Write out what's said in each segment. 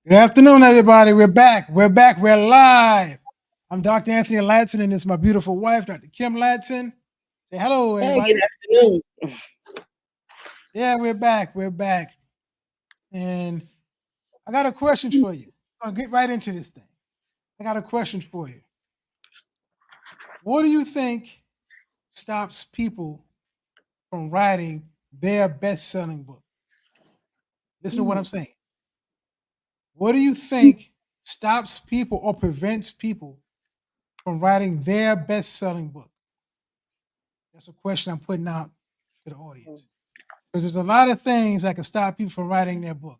Good afternoon, everybody. We're back. We're back. We're live. I'm Dr. Anthony Latson, and it's my beautiful wife, Dr. Kim Latson. Say hello, Hey, good everybody. afternoon. Yeah, we're back. We're back. And I got a question for you. I'm gonna get right into this thing. I got a question for you. What do you think stops people from writing their best-selling book? Listen to what Hmm. I'm saying. What do you think stops people or prevents people from writing their best-selling book? That's a question I'm putting out to the audience. Because there's a lot of things that can stop people from writing their book.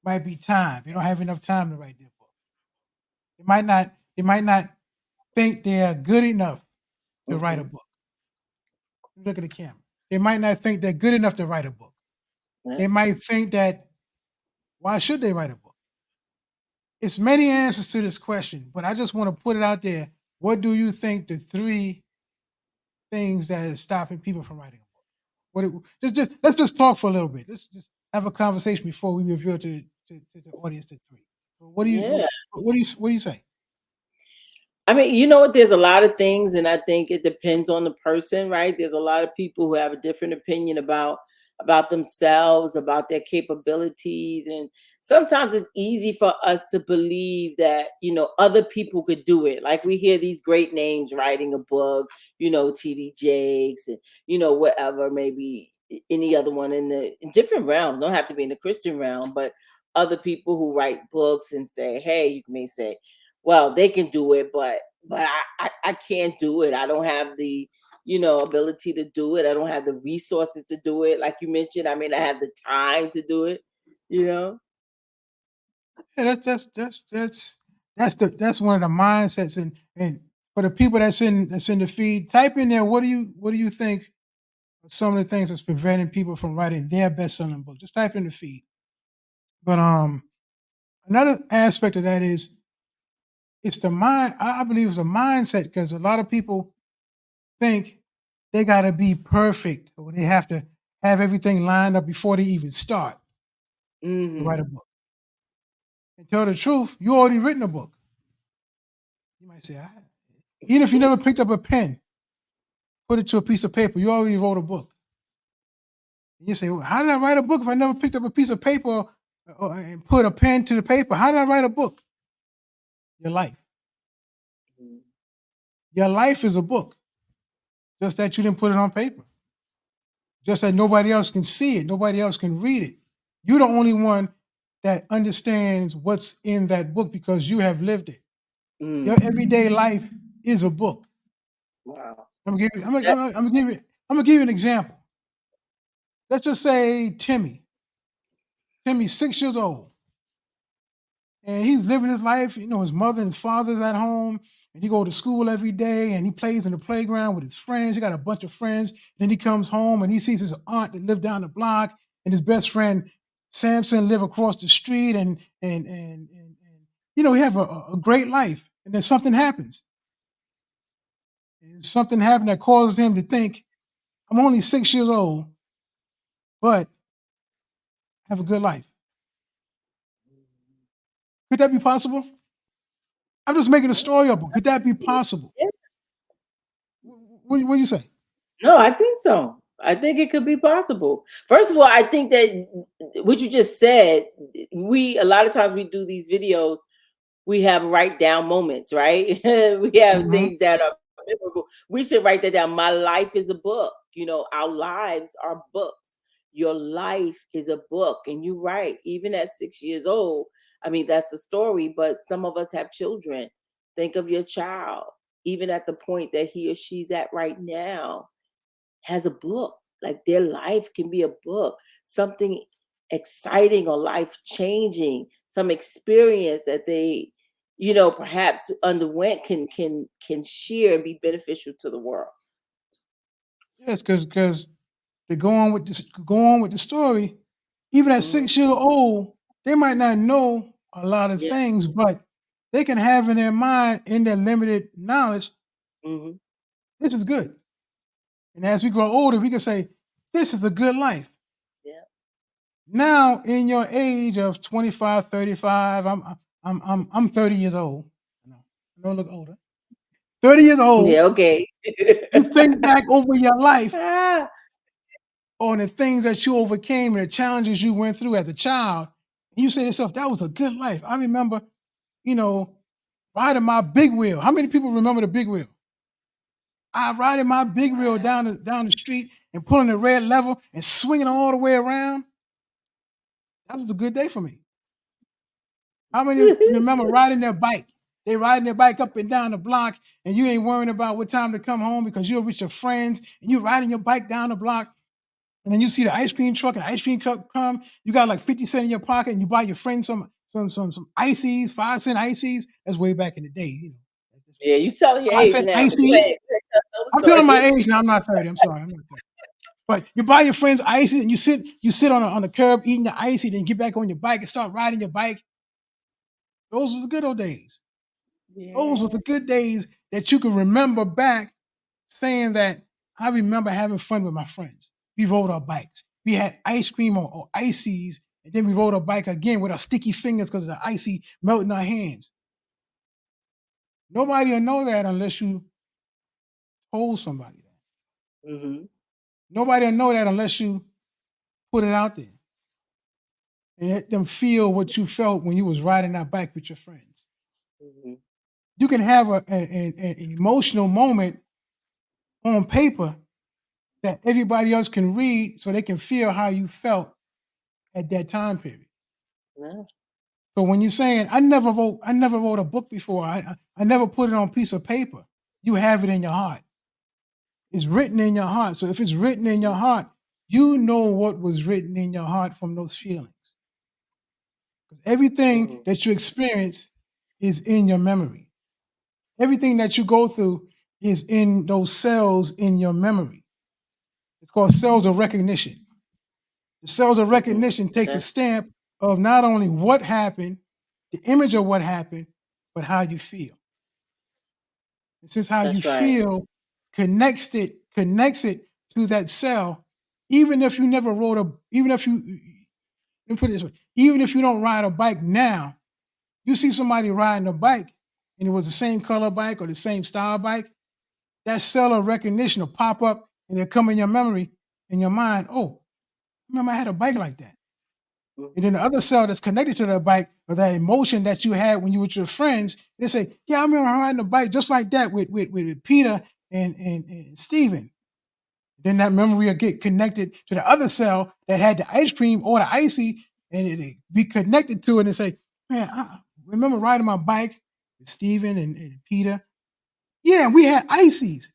Might be time. They don't have enough time to write their book. They might not think they are good enough to write a Hmm. book. Look at the camera. They might not think they're good enough to write a book. Yeah. They might think that why should they write a book? It's many answers to this question, but I just want to put it out there. What do you think the three things that is stopping people from writing a book? Just let's just talk for a little bit. Let's just have a conversation before we reveal to the audience the three. What do you Yeah. what do you say? I mean, you know what? There's a lot of things, and I think it depends on the person, right? There's a lot of people who have a different opinion about themselves, about their capabilities, and sometimes it's easy for us to believe that other people could do it. Like we hear these great names writing a book, T.D. Jakes, and whatever, maybe any other one in different realms. Don't have to be in the Christian realm, but other people who write books and say, hey, you may say, well, they can do it, but I can't do it. I don't have the ability to do it. I don't have the resources to do it. Like you mentioned, I mean, I have the time to do it. You know. Yeah, that's one of the mindsets and for the people that's in the feed, type in there what do you think are some of the things that's preventing people from writing their best selling book. Just type in the feed. But another aspect of that is it's the mind. I believe it's a mindset because a lot of people think they got to be perfect or they have to have everything lined up before they even start to write Hmm. a book. And tell the truth, you already written a book. You might say, even if you never picked up a pen, put it to a piece of paper, you already wrote a book. And you say, well, how did I write a book if I never picked up a piece of paper and put a pen to the paper? How did I write a book? Your life. Your life is a book, just that you didn't put it on paper, just that nobody else can see it, nobody else can read it. You're the only one that understands what's in that book because you have lived it. Your Mm. everyday life is a book. Wow. I'm gonna give you. That, I'm gonna give you. I'm gonna give you an example. Let's just say Timmy. Timmy's 6 years old, and he's living his life. You know, his mother and his father's at home, and he go to school every day, and he plays in the playground with his friends. He got a bunch of friends. Then he comes home, and he sees his aunt that lived down the block, and his best friend Samson live across the street, and he have a great life. And then something happens. And something happened that causes him to think, "I'm only 6 years old, but I have a good life." Could that be possible? I'm just making a story up. But could that be possible? yeah. What do you say? No, I think so. I think it could be possible. First of all, I think that what you just said, we a lot of times we do these videos, we have write down moments, right? We have Mhm. things that are memorable. We should write that down. My life is a book. Our lives are books. Your life is a book. And you're right, even at 6 years old, I mean, that's a story, but some of us have children. Think of your child, even at the point that he or she's at right now, has a book. Like their life can be a book, something exciting or life changing, some experience that they, perhaps underwent can share and be beneficial to the world. Yes, because to go on with the story, even at Hmm. 6 years old, they might not know a lot of Yeah. things, but they can have in their mind, in their limited knowledge, Hmm. this is good. And as we grow older, we can say, this is a good life. Yeah. Now, in your age of 25, 35, I'm 30 years old. No, I don't look older. 30 years old. Yeah, okay. You think back over your life Ah, on the things that you overcame and the challenges you went through as a child. And you say to yourself, that was a good life. I remember, you know, riding my big wheel. How many people remember the big wheel? I riding my big wheel down the street and pulling the red level and swinging all the way around. That was a good day for me. How many remember riding their bike? They riding their bike up and down the block, and you ain't worrying about what time to come home because you're with your friends, and you riding your bike down the block, and then you see the ice cream truck and the ice cream truck come. You got like 50 cents in your pocket, and you buy your friend some ices, 5 cent ices. That's way back in the day, you know. yeah, you telling your 5 age cent now, but go ices. ahead. Go ahead, tell I'm the telling my story. age now. I'm not 30. I'm sorry. I'm not 30. But you buy your friends ices, and you sit on the curb eating the icy, then get back on your bike and start riding your bike. Those was the good old days. Those was Yeah. the good days that you can remember back saying that I remember having fun with my friends. We rode our bikes. We had ice cream or ices, and then we rode our bike again with our sticky fingers because of the icy melting our hands. Nobody will know that unless you told somebody that. Mhm. Nobody will know that unless you put it out there and let them feel what you felt when you was riding that bike with your friends. Mhm. You can have an emotional moment on paper that everybody else can read so they can feel how you felt at that time period. Yeah. So when you're saying I never wrote a book before, I never put it on a piece of paper. You have it in your heart. It's written in your heart. So if it's written in your heart, you know what was written in your heart from those feelings. Because everything Mhm. that you experience is in your memory. Everything that you go through is in those cells in your memory. It's called cells of recognition. The cells of Mhm. recognition takes a That's stamp of not only what happened, the image of what happened, but how you feel. And since how you that's right. feel connects it to that cell, even if you never rode a, even if you, let me put it this way, even if you don't ride a bike now, you see somebody riding a bike and it was the same color bike or the same style bike, that cell of recognition will pop up and it'll come in your memory, in your mind. Oh, remember I had a bike like that. And then Mhm. the other cell that's connected to that bike or that emotion that you had when you were with your friends, they say, yeah, I remember riding a bike just like that with Peter and Steven. Then that memory will get connected to the other cell that had the ice cream or the icy, and it be connected to it and say, man, I remember riding my bike with Steven and Peter. Yeah, we had ices.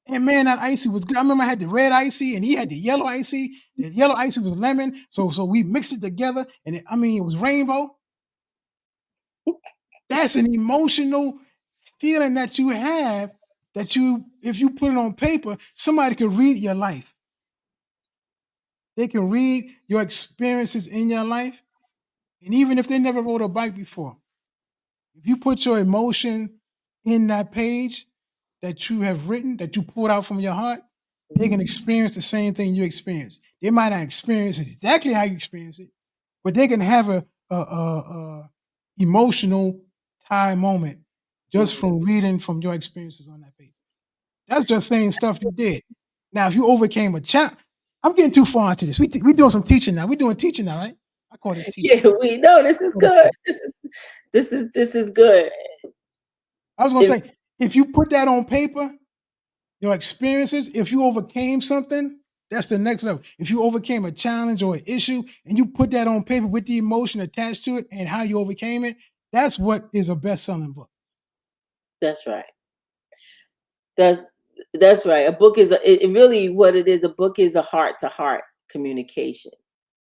And man, that icy was good. I remember I had the red icy and he had the yellow icy. The yellow icy was lemon. So we mixed it together and it was rainbow. That's an emotional feeling that you have that you, if you put it on paper, somebody could read your life. They can read your experiences in your life. And even if they never rode a bike before, if you put your emotion in that page that you have written, that you pulled out from your heart, they can Mhm. experience the same thing you experience. They might not experience it exactly how you experience it, but they can have a emotional tie moment just Mhm. from reading from your experiences on that paper. That's just saying stuff you did. Now, if you overcame a challenge, I'm getting too far into this. We doing some teaching now. We doing teaching now, right? I call this teaching. Yeah, we know this is good. This is good. I was gonna If say, if you put that on paper, your experiences, if you overcame something, that's the next level. If you overcame a challenge or an issue and you put that on paper with the emotion attached to it and how you overcame it, that's what is a best-selling book. that's right. That's that's right. A book is it really what it is. A book is a heart to heart communication.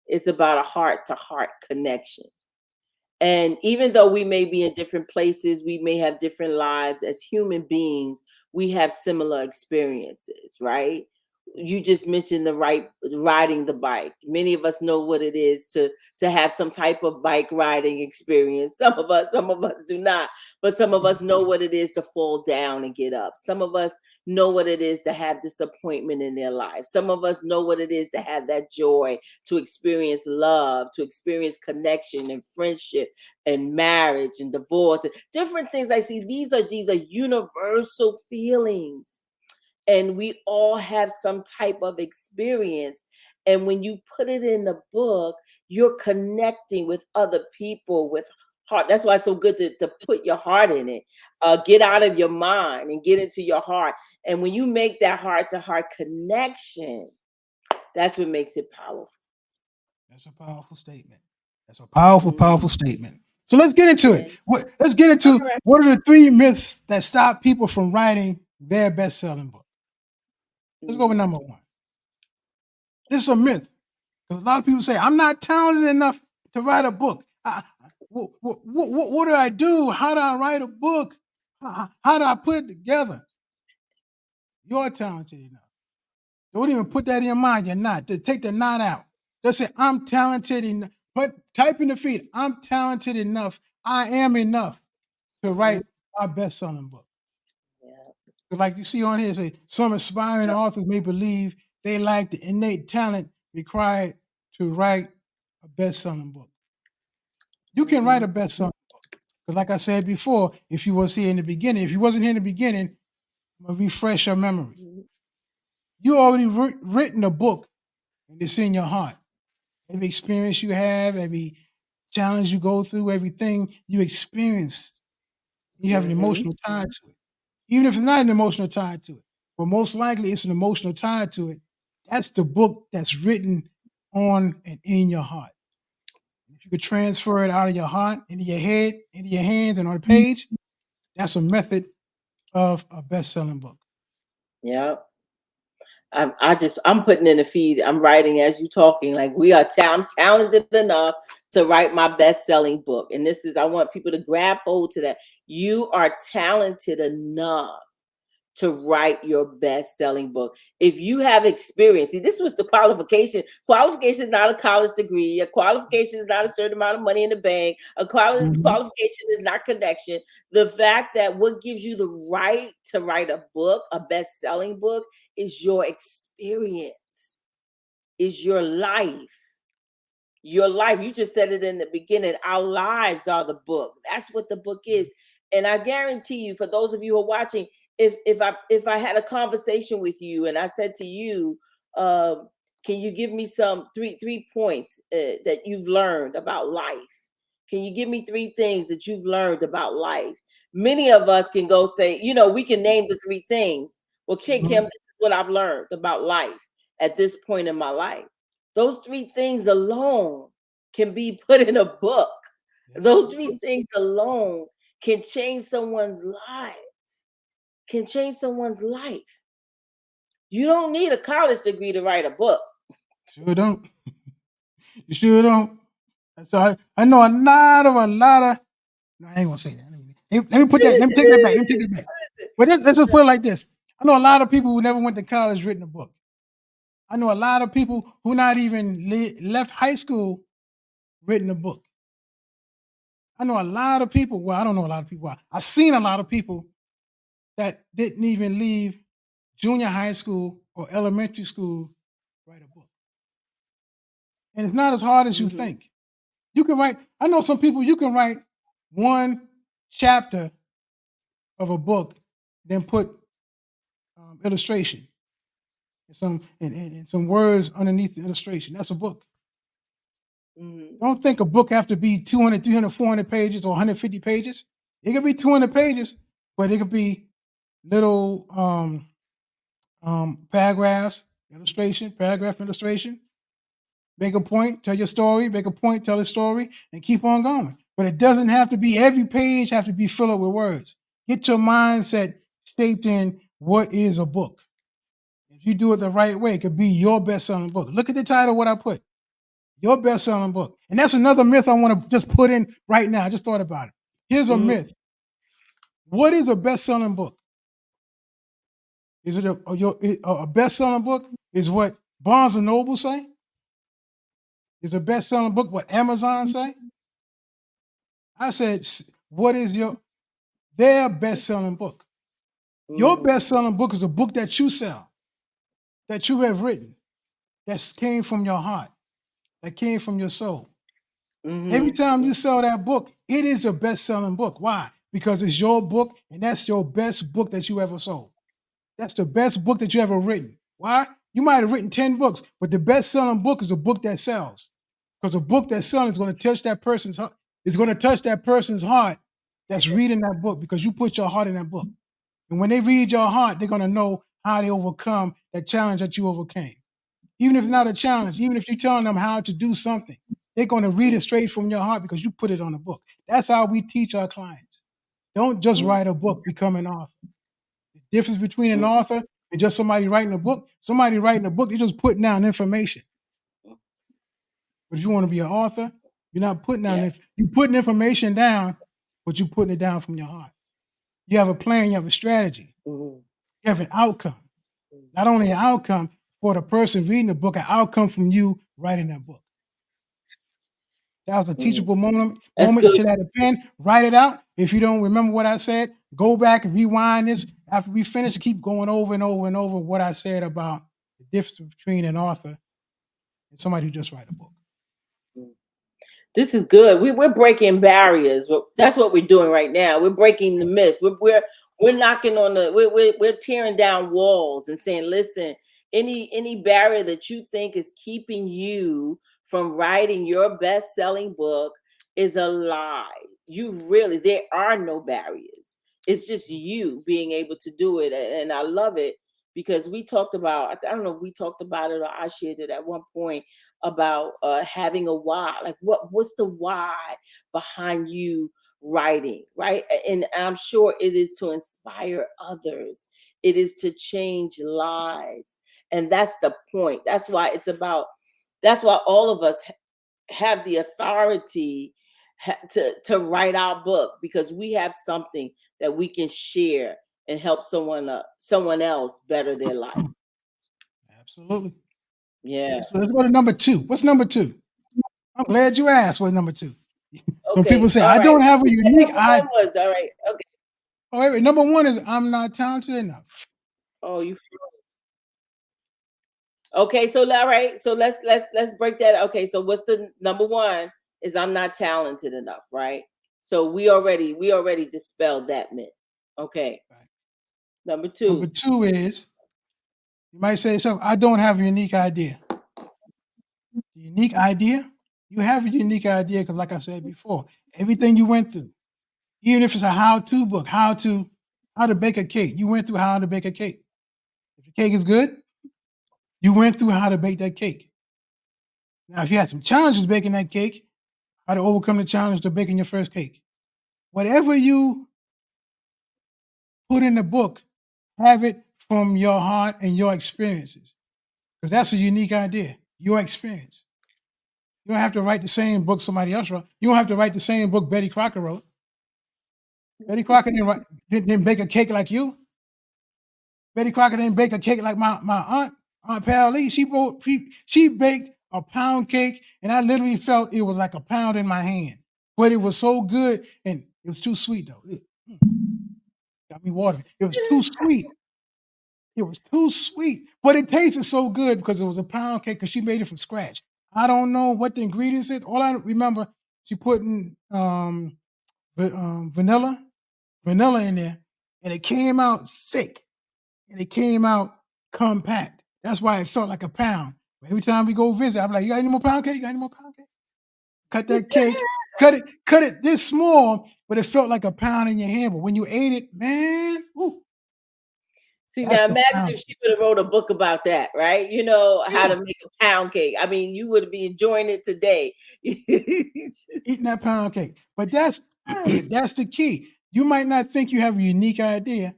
It's about a heart to heart connection. And even though we may be in different places, we may have different lives as human beings, we have similar experiences, right? You just mentioned the right riding the bike. Many of us know what it is to have some type of bike riding experience. Some of us do not, but some of us know what it is to fall down and get up. Some of us know what it is to have disappointment in their life. Some of us know what it is to have that joy, to experience love, to experience connection and friendship and marriage and divorce and different things. I see these are universal feelings, and we all have some type of experience. And when you put it in the book, you're connecting with other people with heart. That's why it's so good to put your heart in it. Get out of your mind and get into your heart. And when you make that heart to heart connection, that's what makes it powerful. That's a powerful statement. That's a powerful, Mhm. powerful statement. So let's get into it. Yeah. Let's get All into right. what are the three myths that stop people from writing their best-selling book. Let's go with Mhm. number one. This is a myth because a lot of people say, "I'm not talented enough to write a book. What do I do? How do I write a book? How do I put it together?" You're talented enough. Don't even put that in your mind. You're not. Take the not out. Just say, "I'm talented enough." But type in the feed, "I'm talented enough. I am enough to Mhm. write my best-selling book." Yeah. Like you see on here, say some aspiring Yep. authors may believe they lack the innate talent required to write a best-selling book. You can write a Mhm. best-selling book. Because like I said before, if you was here in the beginning, if you wasn't here in the beginning, I'm gonna refresh your memory. Mhm. You already written a book and it's in your heart. Every experience you have, every challenge you go through, everything you experience, you have an Mhm. emotional tie to it. Even if it's not an emotional tie to it, but most likely it's an emotional tie to it. That's the book that's written on and in your heart. If you could transfer it out of your heart into your head, into your hands, and on a page, that's a method of a best-selling book. Yep. I'm putting in a feed. I'm writing as you talking. Like I'm talented enough to write my best selling book. And this is, I want people to grab hold to that. You are talented enough to write your best selling book. If you have experience, see, this was the qualification. Qualification is not a college degree. A qualification is not a certain amount of money in the bank. Mhm. Qualification is not connection. The fact that what gives you the right to write a book, a best selling book, is your experience, is your life. Your life. You just said it in the beginning. Our lives are the book. That's what the book is. And I guarantee you, for those of you who are watching, if I had a conversation with you and I said to you, uh, can you give me some three points that you've learned about life? Can you give me three things that you've learned about life? Many of us can go say, we can name the three things. Well, Kim, Mhm. this is what I've learned about life at this point in my life. Those three things alone can be put in a book. Those Yes. three things alone can change someone's life, can change someone's life. You don't need a college degree to write a book. Sure don't. You sure don't. So I know a lot of. No, I ain't gonna say that. Let me put that. Let me take that back. Let me take that back. But let's just put it like this. I know a lot of people who never went to college written a book. I know a lot of people who not even left high school written a book. I know a lot of people. Well, I don't know a lot of people. I've seen a lot of people that didn't even leave junior high school or elementary school write a book. And it's not as hard as you Mhm. think. You can write. I know some people. You can write one chapter of a book, then put illustration and some words underneath the illustration. That's a book. Mhm. Don't think a book have to be 200, 300, 400 pages or 150 pages. It could be 200 pages, but it could be little paragraphs, illustration, paragraph illustration. Make a point, tell your story, make a point, tell a story, and keep on going. But it doesn't have to be every page have to be filled up with words. Get your mindset shaped in what is a book. If you do it the right way, it could be your best-selling book. Look at the title, what I put. Your best-selling book. And that's another myth I want to just put in right now. I just thought about it. Here's a Mhm. myth. What is a best-selling book? Is it a best-selling book? Is what Barnes and Noble say? Is a best-selling book what Amazon say? I said, what is their best-selling book? Your Mm, best-selling book is a book that you sell, that you have written, that came from your heart, that came from your soul. Every mhm, time you sell that book, it is a best-selling book. Why? Because it's your book, and that's your best book that you ever sold. That's the best book that you ever written. Why? You might have written 10 books, but the best-selling book is a book that sells. Because a book that's selling is going to touch that person's heart, is going to touch that person's heart that's reading that book because you put your heart in that book. And when they read your heart, they're going to know how they overcome that challenge that you overcame. Even if it's not a challenge, even if you're telling them how to do something, they're going to read it straight from your heart because you put it on a book. That's how we teach our clients. Don't just mm, write a book, become an author. The difference between an mm, author and just somebody writing a book, somebody writing a book, they're just putting down information. mm. But if you want to be an author, you're not putting down it. Yes. You're putting information down, but you're putting it down from your heart. You have a plan, you have a strategy, Mhm, you have an outcome. mm, Not only an outcome for the person reading the book, an outcome from you writing that book. That was a mhm. teachable moment. That's Moment. You good. should have a pen, write it out. If you don't remember what I said, go back and rewind this after we finish. Keep going over and over and over what I said about the difference between an author and somebody who just write a book. Mm. This is good. We're breaking barriers. That's what we're doing right now. We're breaking the myth. We're knocking on the we're tearing down walls and saying, listen, any barrier that you think is keeping you from writing your best-selling book is a lie. You really, there are no barriers. It's just you being able to do it. And I love it because we talked about, I don't know if we talked about it or I shared it at one point about having a why, like what's the why behind you writing, right? And I'm sure it is to inspire others, it is to change lives, and that's the point. That's why it's about, that's why all of us have the authority to write our book, because we have something that we can share and help someone else better their life. Absolutely. Yeah. Let's go to number two. What's number two? I'm glad you asked. What's number two? Some people Okay. say All I right. don't have a That unique number I. one was all right. Okay. Oh, wait, wait. Number one is I'm not talented enough. Oh, you froze. Okay, so all right, so let's break that. Okay, so what's the number one is I'm not talented enough, right? So we already dispelled that myth. Okay, Right. number Number two. two is you might say so. I don't have a unique idea. Unique idea? You have a unique idea because, like I said before, everything you went through, even if it's a how-to book, how to bake a cake, you went through how to bake a cake. If the cake is good, you went through how to bake that cake. Now, if you had some challenges baking that cake, how to overcome the challenge to baking your first cake. Whatever you put in the book, have it from your heart and your experiences, because that's a unique idea. Your experience. You don't have to write the same book somebody else wrote. You don't have to write the same book Betty Crocker wrote. Betty Crocker didn't bake a cake like you. Betty Crocker didn't bake a cake like my Aunt Pal Lee. She baked a pound cake, and I literally felt it was like a pound in my hand. But it was so good, and it was too sweet though. Got me watering. It was too sweet. It was too sweet, but it tasted so good because it was a pound cake because she made it from scratch. I don't know what the ingredients is. All I remember, she put in vanilla in there, and it came out thick and it came out compact. That's why it felt like a pound. Every time we go visit, I'm like, "You got any more pound cake? You got any more pound cake?" Cut that cake, cut it this small, but it felt like a pound in your hand. But when you ate it, man, ooh, See, that's now the imagine pound. if she would have wrote a book about that, right? You know how Yeah, to make a pound cake. I mean, you would be enjoying it today. eating that pound cake. But that's that's the key. You might not think you have a unique idea.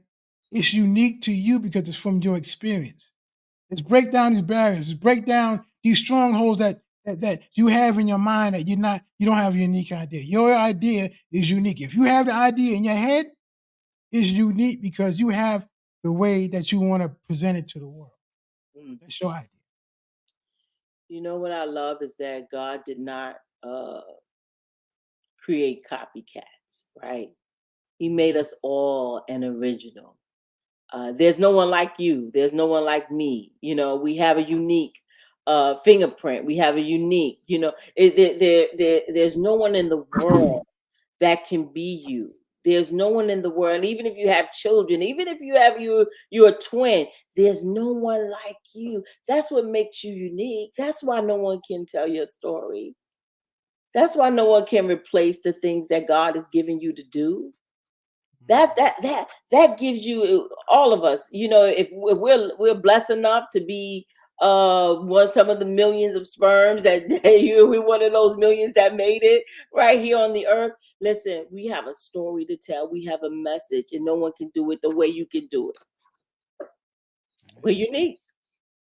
It's unique to you because it's from your experience. Let's break down these barriers. Let's break down these strongholds that you have in your mind that you don't have a unique idea. Your idea is unique. If you have the idea in your head, it's unique because you have the way that you want to present it to the world. Mm. That's your idea. You know what I love is that God did not create copycats, right? He made us all an original. There's no one like you. There's no one like me. You know, we have a unique fingerprint. We have a unique, there's no one in the world that can be you. There's no one in the world. And even if you have children, even if you're a twin, there's no one like you. That's what makes you unique. That's why no one can tell your story. That's why no one can replace the things that God has given you to do. That gives you, all of us, if we're blessed enough to be one some of the millions of sperms that we're one of those millions that made it right here on the earth. Listen, we have a story to tell. We have a message, and no one can do it the way you can do it. We're unique.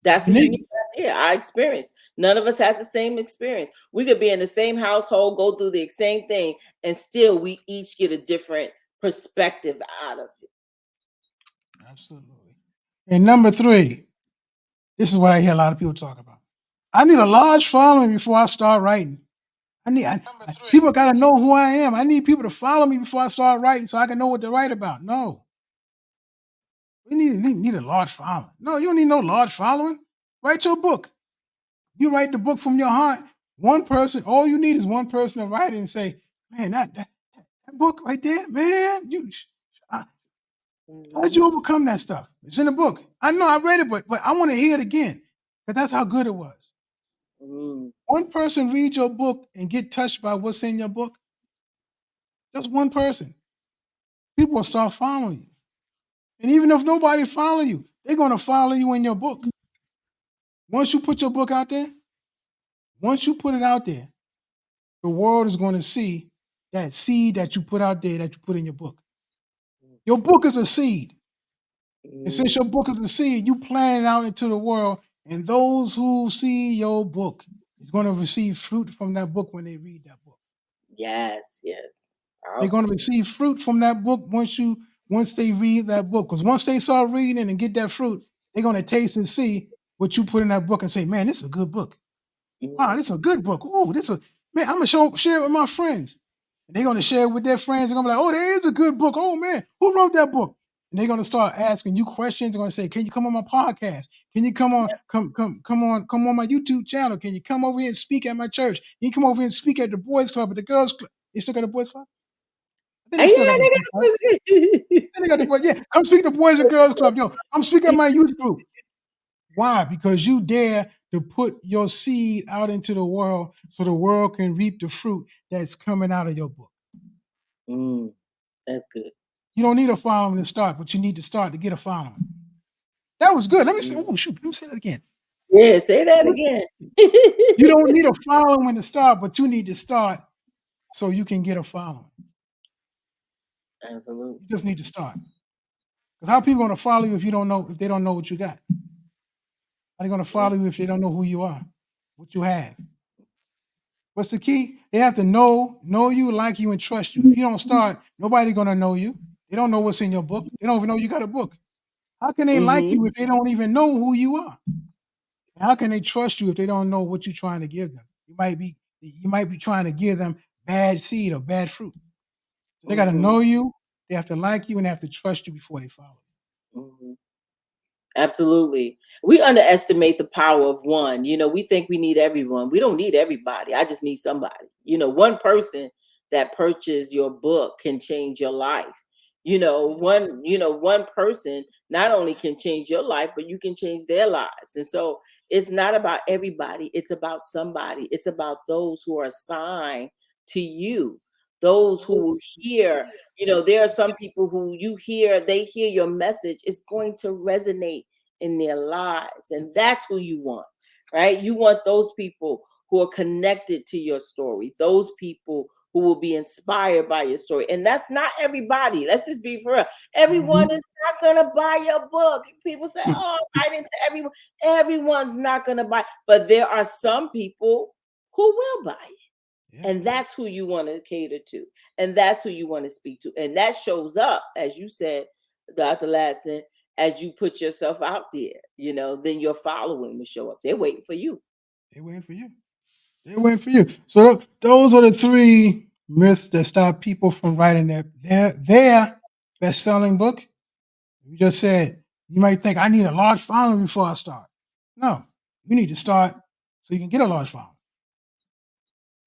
That's a unique Unique. idea. Our experience. None of us has the same experience. We could be in the same household, go through the same thing, and still we each get a different perspective out of it. Absolutely. And number three, this is what I hear a lot of people talk about. I need a large following before I start writing. People got to know who I am. I need people to follow me before I start writing so I can know what to write about. No, we need a large following. No, you don't need no large following. Write your book. You write the book from your heart. One person, all you need is one person to write it and say, man, that book right there, man, how did Mhm. you overcome that stuff? It's in the book. I know I read it, but I want to hear it again because that's how good it was. Mm, One person read your book and get touched by what's in your book. Just one person. People will start following you. And even if nobody follow you, they're going to follow you in your book. Once you put your book out there, once you put it out there, the world is going to see that seed that you put out there that you put in your book. Your book is a seed. And since mm. your book is a seed, you plant it out into the world, and those who see your book is going to receive fruit from that book when they read that book. Yes, yes. They're going to Powerful. receive fruit from that book once they read that book. Because once they start reading and get that fruit, they're going to taste and see what you put in that book and say, man, this is a good book. Wow, Mm, this is a good book. Oh, this is man, I'm gonna share it with my friends. And they're gonna share it with their friends. They're gonna be like, oh, there is a good book. Oh man, who wrote that book? And they're gonna start asking you questions. They're gonna say, can you come on my podcast? Can you come on my YouTube channel? Can you come over here and speak at my church? Can you come over here and speak at the boys club, at the girls club? They still got a boys club? I think they still yeah, got the boys club. I think they got the boys. Yeah, come speak at the boys and girls club. Yo, come speak at my youth group. Why? Because you dare to put your seed out into the world so the world can reap the fruit that's coming out of your book. mm, that's good. You don't need a following to start, but you need to start to get a following. That was good. Let me say, Mm. oh shoot, let me say that again. Yeah, say that again. You don't need a following to start, but you need to start so you can get a following. Absolutely. You just need to start. Because how people gonna follow you if they don't know what you got? How they gonna Mm, follow you if they don't know who you are, what you have? What's the key? They have to know you, like you, and trust you. If you don't start, nobody gonna know you. They don't know what's in your book. They don't even know you got a book. How can they like mhm, you if they don't even know who you are? How can they trust you if they don't know what you're trying to give them? You might be trying to give them bad seed or bad fruit. So they got to mhm, know you. They have to like you and they have to trust you before they follow mhm. Absolutely. We underestimate the power of one. We think we need everyone. We don't need everybody. I just need somebody. One person that purchased your book can change your life. One person not only can change your life, but you can change their lives. And so it's not about everybody. It's about somebody. It's about those who are assigned to you, those who will hear. There are some people who they hear your message, it's going to resonate in their lives. And that's who you want, right? You want those people who are connected to your story, those people who will be inspired by your story. And that's not everybody. Let's just be for real. Everyone you. is not going to buy your book. People say, Mhm. oh, I'm writing to everyone. Everyone's not going to buy. But there are some people who will buy it. Yeah. And that's who you want to cater to. And that's who you want to speak to. And that shows up, as you said, Dr. Latson, as you put yourself out there, then your following will show up. They're waiting for you. They're waiting for you. They're waiting for you. So those are the three myths that stop people from writing their best-selling book. You just said you might think I need a large following before I start. No, you need to start so you can get a large following.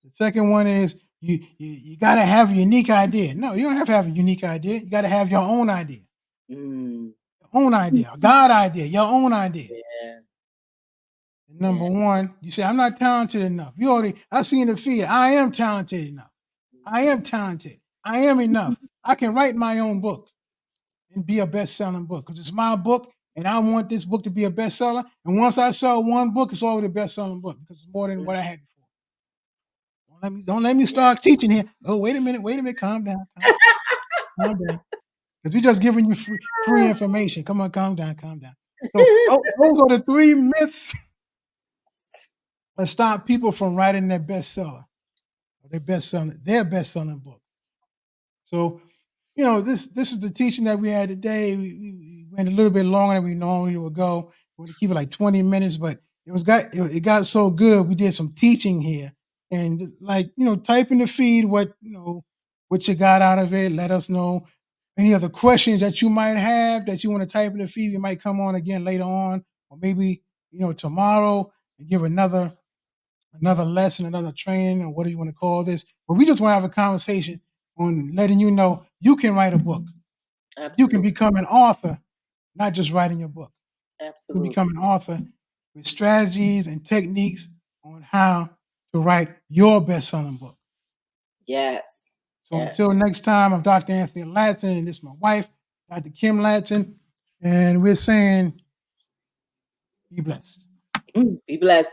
The second one is you got to have a unique idea. No, you don't have to have a unique idea. You got to have your own idea. Mm. Your own idea, a God idea, your own idea. Yeah. And number one, you say, I'm not talented enough. I seen the feed. I am talented enough. I am talented. I am enough. I can write my own book and be a best-selling book because it's my book and I want this book to be a bestseller. And once I sell one book, it's already a best-selling book because it's more than what I had before. Don't let me start teaching here. Oh, wait a minute, calm down. Calm down. Because we're just giving you free information. Come on, calm down. So those are the three myths that stop people from writing their bestseller, or their best-selling book. So, this is the teaching that we had today. We went a little bit longer than we normally would go. We're going to keep it like 20 minutes, but it got so good. We did some teaching here, and type in the feed what you got out of it. Let us know any other questions that you might have that you want to type in the feed. We might come on again later on, or maybe tomorrow and give another lesson, another training, or what do you want to call this? But we just want to have a conversation on letting you know you can write a book. Absolutely. You can become an author, not just writing your book. Absolutely. You become an author with strategies and techniques on how to write your best-selling book. Yes. So until next time, I'm Dr. Anthony Latson, and this is my wife, Dr. Kim Latson, and we're saying be blessed. Be blessed.